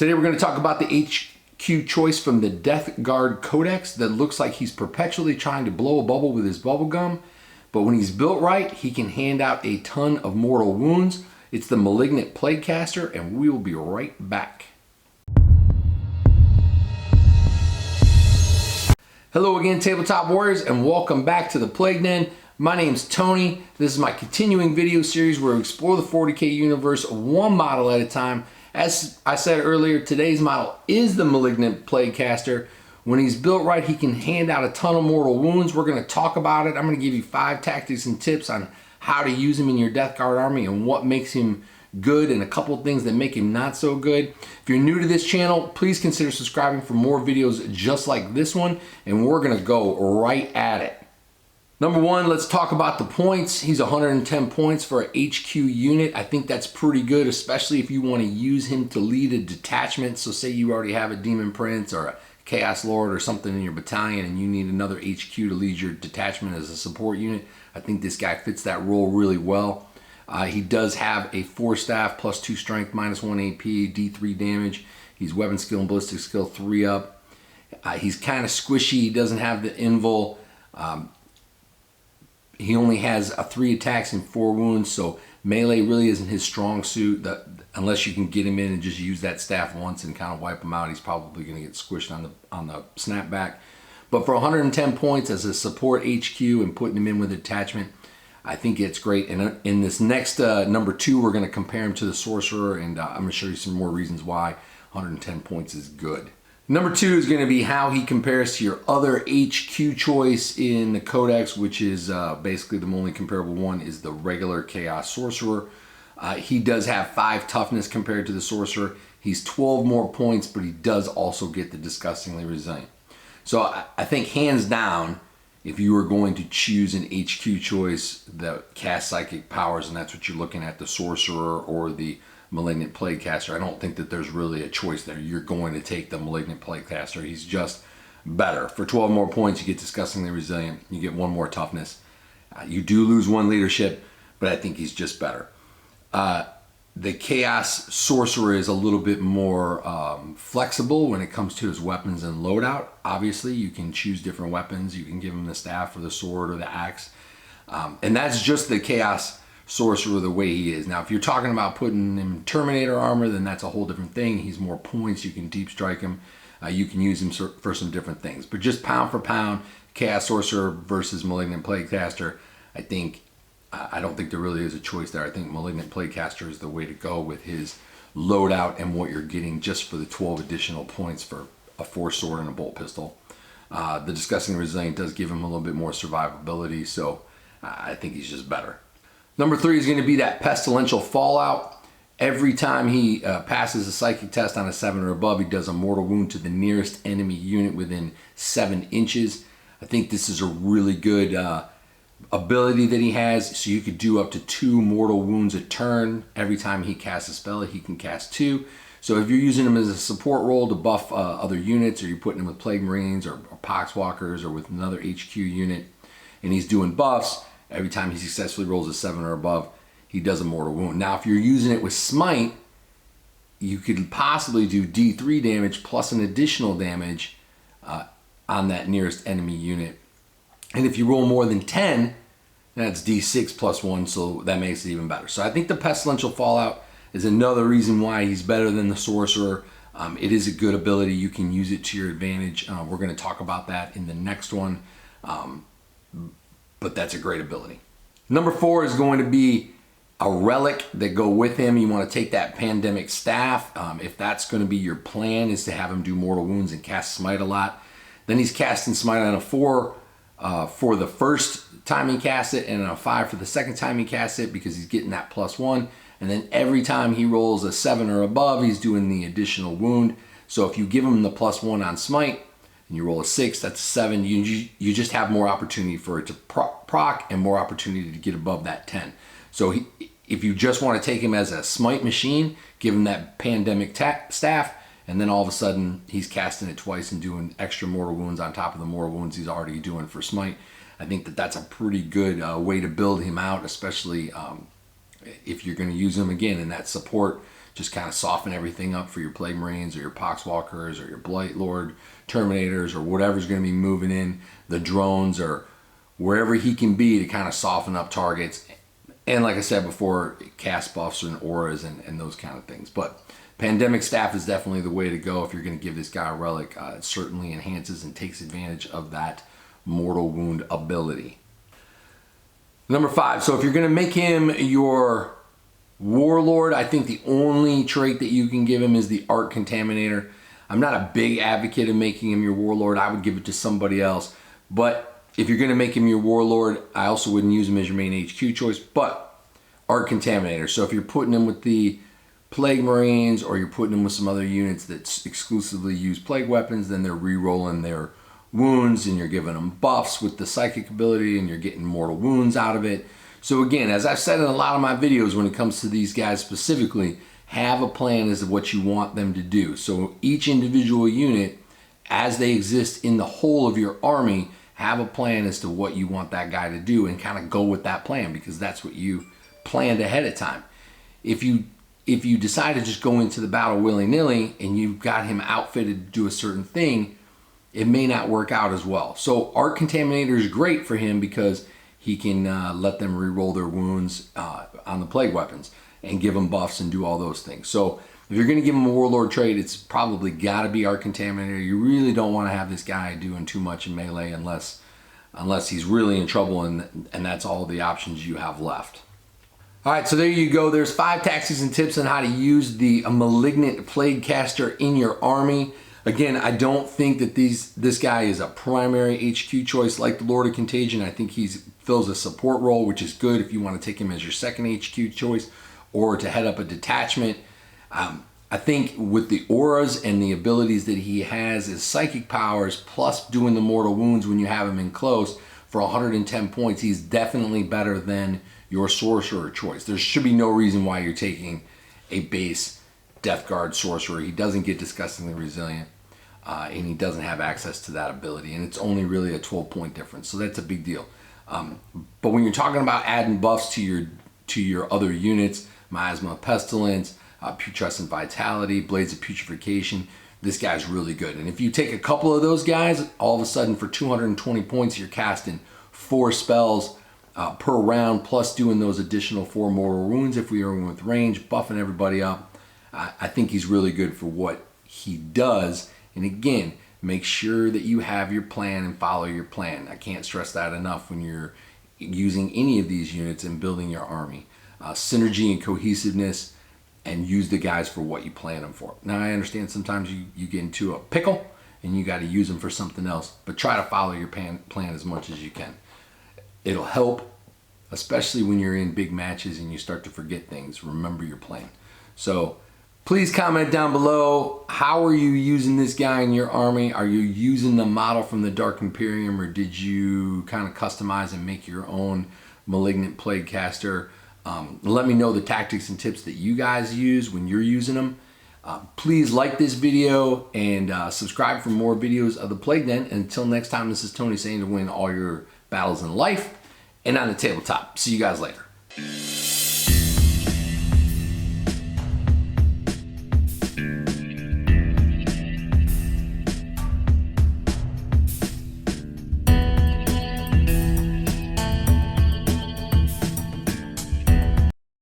Today we're going to talk about the HQ choice from the Death Guard Codex that looks like he's perpetually trying to blow a bubble with his bubble gum, but when he's built right, he can hand out a ton of mortal wounds. It's the Malignant Plaguecaster, and we will be right back. Hello again, Tabletop Warriors, and welcome back to the Plague Den. My name's Tony. This is my continuing video series where we explore the 40K universe one model at a time. As I said earlier, today's model is the Malignant Plaguecaster. When he's built right, he can hand out a ton of mortal wounds. We're going to talk about it. I'm going to give you 5 tactics and tips on how to use him in your Death Guard army and what makes him good and a couple of things that make him not so good. If you're new to this channel, please consider subscribing for more videos just like this one, and we're going to go right at it. Number 1, let's talk about the points. He's 110 points for an HQ unit. I think that's pretty good, especially if you want to use him to lead a detachment. So say you already have a Demon Prince or a Chaos Lord or something in your battalion and you need another HQ to lead your detachment as a support unit. I think this guy fits that role really well. He does have a 4 staff, plus 2 strength, minus 1 AP, D3 damage. He's weapon skill and ballistic skill 3 up. He's kind of squishy. He doesn't have the invul. He only has 3 attacks and 4 wounds, so melee really isn't his strong suit. Unless you can get him in and just use that staff once and kind of wipe him out, he's probably going to get squished on the snapback. But for 110 points as a support HQ and putting him in with attachment, I think it's great. And in this next number 2, we're going to compare him to the Sorcerer, and I'm going to show you some more reasons why 110 points is good. Number 2 is going to be how he compares to your other HQ choice in the Codex, which is basically the only comparable one is the regular Chaos Sorcerer. He does have 5 toughness compared to the Sorcerer. He's 12 more points, but he does also get the Disgustingly Resilient. So I think hands down, if you were going to choose an HQ choice that casts psychic powers, and that's what you're looking at, the Sorcerer or the Malignant Plaguecaster, I don't think that there's really a choice there. You're going to take the Malignant Plaguecaster. He's just better. For 12 more points, you get Disgustingly Resilient. You get 1 more toughness. You do lose 1 leadership, but I think he's just better. The Chaos Sorcerer is a little bit more flexible when it comes to his weapons and loadout. Obviously, you can choose different weapons. You can give him the staff or the sword or the axe. And that's just the Chaos Sorcerer the way he is. Now, if you're talking about putting him in Terminator armor, then that's a whole different thing. He's more points. You can deep strike him. You can use him for some different things. But just pound for pound, Chaos Sorcerer versus Malignant Plaguecaster, I don't think there really is a choice there. I think Malignant Plaguecaster is the way to go with his loadout and what you're getting just for the 12 additional points for a 4 sword and a bolt pistol. The Disgustingly Resilient does give him a little bit more survivability, so I think he's just better. Number 3 is going to be that Pestilential Fallout. Every time he passes a psychic test on a 7 or above, he does a mortal wound to the nearest enemy unit within 7 inches. I think this is a really good ability that he has, so you could do up to 2 mortal wounds a turn. Every time he casts a spell, he can cast 2. So if you're using him as a support role to buff other units, or you're putting him with Plague Marines or Poxwalkers or with another HQ unit, and he's doing buffs, every time he successfully rolls a 7 or above, he does a mortal wound. Now, if you're using it with Smite, you could possibly do D3 damage plus an additional damage on that nearest enemy unit. And if you roll more than 10, that's D6 plus 1, so that makes it even better. So I think the Pestilential Fallout is another reason why he's better than the Sorcerer. It is a good ability. You can use it to your advantage. We're going to talk about that in the next one. But that's a great ability. Number 4 is going to be a relic that go with him. You want to take that Pandemic Staff. If that's going to be your plan, is to have him do mortal wounds and cast Smite a lot. Then he's casting Smite on a 4 for the first time he casts it, and on a 5 for the second time he casts it, because he's getting that +1. And then every time he rolls a 7 or above, he's doing the additional wound. So if you give him the +1 on Smite, and you roll a 6, that's a 7, you just have more opportunity for it to proc and more opportunity to get above that 10. So if you just want to take him as a Smite machine, give him that Pandemic Staff, and then all of a sudden he's casting it twice and doing extra mortal wounds on top of the mortal wounds he's already doing for Smite. I think that that's a pretty good way to build him out, especially if you're going to use him again in that support just kind of soften everything up for your Plague Marines or your Poxwalkers or your Blight Lord Terminators or whatever's going to be moving in, the drones or wherever he can be to kind of soften up targets. And like I said before, cast buffs and auras and those kind of things. But Pandemic Staff is definitely the way to go if you're going to give this guy a relic. It certainly enhances and takes advantage of that mortal wound ability. Number 5, so if you're going to make him your Warlord, I think the only trait that you can give him is the Arc Contaminator. I'm not a big advocate of making him your Warlord. I would give it to somebody else. But if you're going to make him your Warlord, I also wouldn't use him as your main HQ choice, but Arc Contaminator. So if you're putting him with the Plague Marines or you're putting him with some other units that exclusively use Plague weapons, then they're re-rolling their wounds and you're giving them buffs with the psychic ability and you're getting mortal wounds out of it. So again, as I've said in a lot of my videos when it comes to these guys specifically, have a plan as to what you want them to do. So each individual unit, as they exist in the whole of your army, have a plan as to what you want that guy to do and kind of go with that plan because that's what you planned ahead of time. If you decide to just go into the battle willy-nilly and you've got him outfitted to do a certain thing, it may not work out as well. So Arc Contaminator is great for him because he can let them re-roll their wounds on the Plague weapons and give them buffs and do all those things. So if you're going to give him a Warlord trait, it's probably got to be Arc Contaminator. You really don't want to have this guy doing too much in melee unless he's really in trouble and that's all the options you have left. All right, so there you go. There's 5 tactics and tips on how to use the Malignant Plaguecaster in your army. Again, I don't think that this guy is a primary HQ choice like the Lord of Contagion. I think he fills a support role, which is good if you want to take him as your second HQ choice or to head up a detachment. I think with the auras and the abilities that he has, his psychic powers, plus doing the mortal wounds when you have him in close for 110 points, he's definitely better than your sorcerer choice. There should be no reason why you're taking a base Death Guard sorcerer. He doesn't get disgustingly resilient and he doesn't have access to that ability, and it's only really a 12-point difference, so that's a big deal. But when you're talking about adding buffs to your other units, Miasma of Pestilence, Putrescent Vitality, Blades of Putrefaction, this guy's really good. And if you take a couple of those guys, all of a sudden for 220 points you're casting 4 spells per round, plus doing those additional 4 mortal wounds if we are with range, buffing everybody up. I think he's really good for what he does. And again, make sure that you have your plan and follow your plan. I can't stress that enough when you're using any of these units and building your army. Synergy and cohesiveness, and use the guys for what you plan them for. Now, I understand sometimes you get into a pickle and you got to use them for something else, but try to follow your plan as much as you can. It'll help, especially when you're in big matches and you start to forget things. Remember your plan. So please comment down below, how are you using this guy in your army? Are you using the model from the Dark Imperium, or did you kind of customize and make your own Malignant Plaguecaster? Let me know the tactics and tips that you guys use when you're using them. Please like this video and subscribe for more videos of the Plague Den. And until next time, this is Tony saying to win all your battles in life and on the tabletop. See you guys later.